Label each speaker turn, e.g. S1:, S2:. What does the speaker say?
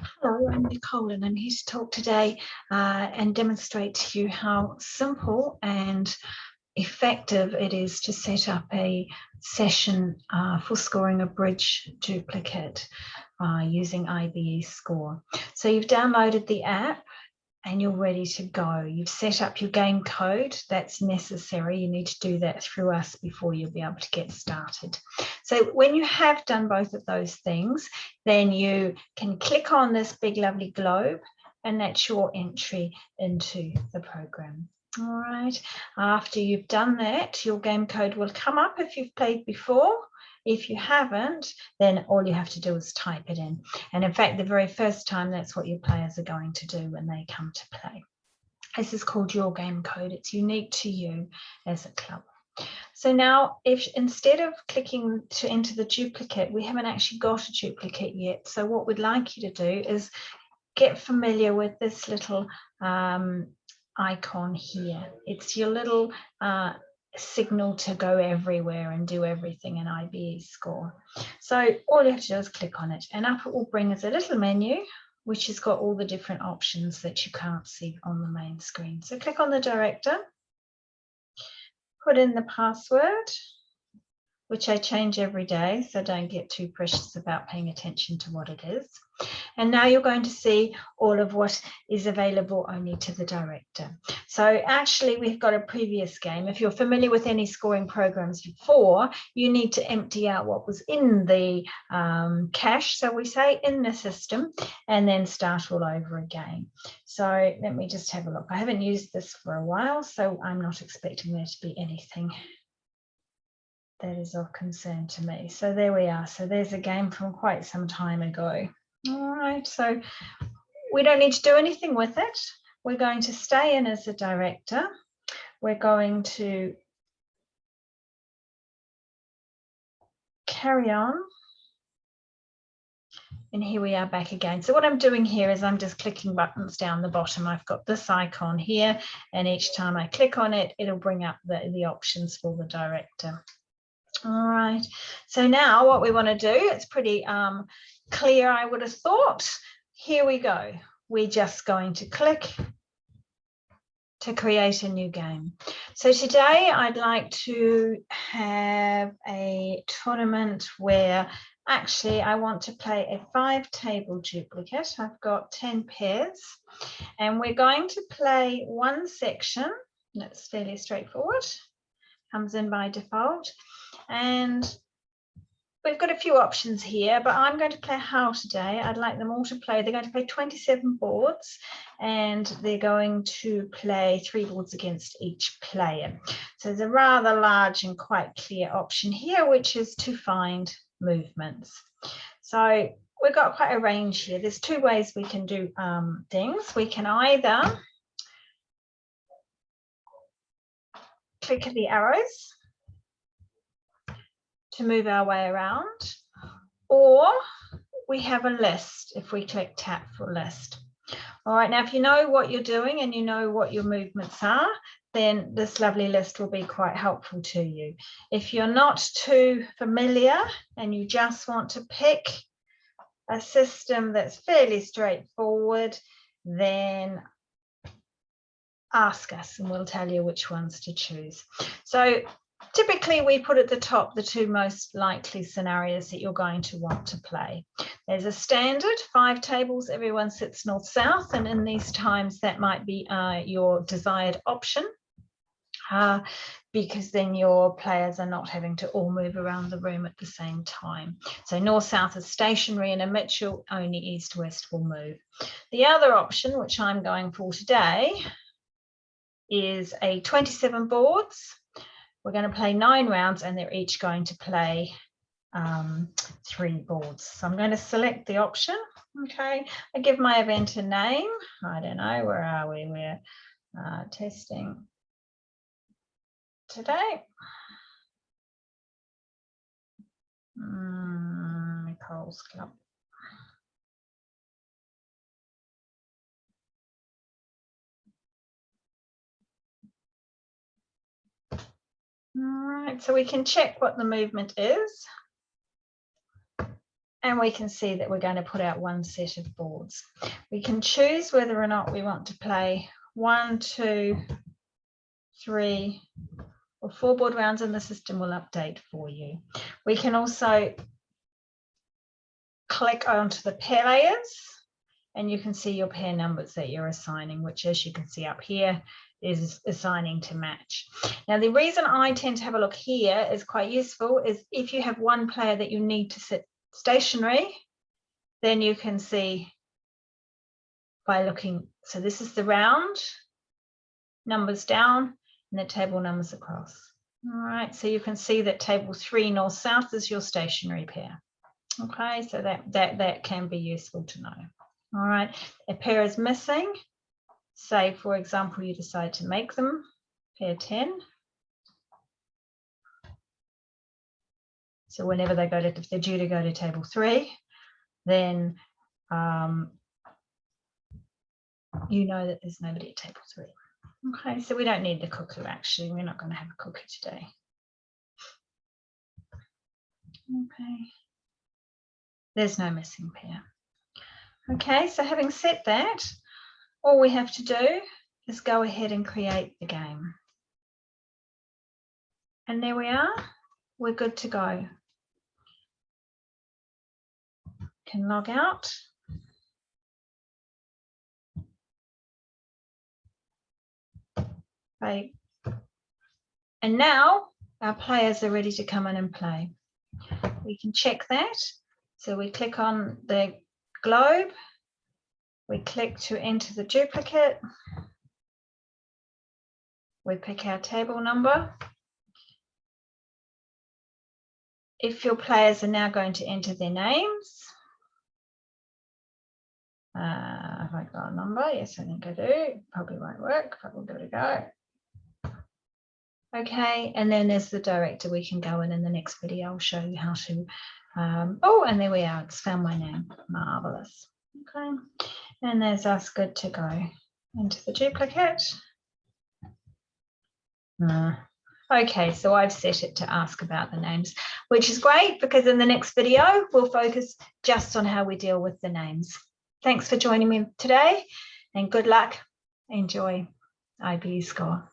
S1: Hello, I'm Nicole and I'm here to talk today and demonstrate to you how simple and effective it is to set up a session for scoring a bridge duplicate using ibeSCORE. So you've downloaded the app and you're ready to go. You've set up your game code. That's necessary. You need to do that through us before you'll be able to get started. So when you have done both of those things, then you can click on this big lovely globe and that's your entry into the program. All right, after you've done that, your game code will come up if you've played before. If you haven't, then all you have to do is type it in. And in fact, the very first time, that's what your players are going to do when they come to play. This is called your game code. It's unique to you as a club. So now, if instead of clicking to enter the duplicate, we haven't actually got a duplicate yet. So what we'd like you to do is get familiar with this little icon here. It's your little signal to go everywhere and do everything in ibeSCORE. So all you have to do is click on it, and up it will bring us a little menu which has got all the different options that you can't see on the main screen. So click on the director, put in the password, which I change every day, so don't get too precious about paying attention to what it is. And now you're going to see all of what is available only to the director. So actually we've got a previous game. If you're familiar with any scoring programs before, you need to empty out what was in the cache, so we say, in the system, and then start all over again. So let me just have a look. I haven't used this for a while, so I'm not expecting there to be anything that is of concern to me. So there we are. So there's a game from quite some time ago. All right, so we don't need to do anything with it. We're going to stay in as a director. We're going to carry on. And here we are back again. So what I'm doing here is I'm just clicking buttons down the bottom. I've got this icon here, and each time I click on it, it'll bring up the options for the director. All right, so now what we want to do, it's pretty clear, I would have thought. Here we go. We're just going to click to create a new game. So today I'd like to have a tournament where actually I want to play a 5-table duplicate. I've got 10 pairs, and we're going to play one section. That's fairly straightforward. Comes in by default. And we've got a few options here, but I'm going to play how today. I'd like them all to play. They're going to play 27 boards, and they're going to play 3 boards against each player. So there's a rather large and quite clear option here, which is to find movements. So we've got quite a range here. There's 2 ways we can do things. We can either click the arrows to move our way around, or we have a list if we click tap for list. All right, now if you know what you're doing and you know what your movements are, then this lovely list will be quite helpful to you. If you're not too familiar and you just want to pick a system that's fairly straightforward, then ask us and we'll tell you which ones to choose. So typically we put at the top the 2 most likely scenarios that you're going to want to play. There's a standard 5 tables, everyone sits north-south, and in these times that might be your desired option, because then your players are not having to all move around the room at the same time. So north-south is stationary, and a Mitchell only east-west will move. The other option, which I'm going for today, is a 27 boards. We're going to play 9 rounds, and they're each going to play 3 boards. So I'm going to select the option. Okay, I give my event a name. I don't know, where are we? We're testing today. Nicole's Club. All right, so we can check what the movement is. And we can see that we're going to put out one set of boards. We can choose whether or not we want to play 1, 2, 3, or 4 board rounds, and the system will update for you. We can also click onto the pair layers, and you can see your pair numbers that you're assigning, which, as you can see up here, is assigning to match. Now, the reason I tend to have a look here is quite useful is if you have one player that you need to sit stationary, then you can see by looking. So this is the round, numbers down, and the table numbers across. All right, so you can see that table 3 north-south is your stationary pair. Okay, so that can be useful to know. All right, a pair is missing. Say, for example, you decide to make them pair 10. So whenever they go to, if they're due to go to table 3, then you know that there's nobody at table 3. Okay, so we don't need the cooker actually. We're not going to have a cooker today. Okay, there's no missing pair. Okay, so having said that, all we have to do is go ahead and create the game. And there we are, we're good to go. Can log out. Right. And now our players are ready to come in and play. We can check that. So we click on the globe. We click to enter the duplicate. We pick our table number. If your players are now going to enter their names, have I got a number? Yes, I think I do. Probably won't work, but we'll give it a go. Okay, and then there's the director. We can go in the next video. I'll show you how to. Oh, and there we are. It's found my name. Marvelous. Okay, and there's us good to go. Into the duplicate. Okay, so I've set it to ask about the names, which is great because in the next video, we'll focus just on how we deal with the names. Thanks for joining me today and good luck. Enjoy ibeSCORE.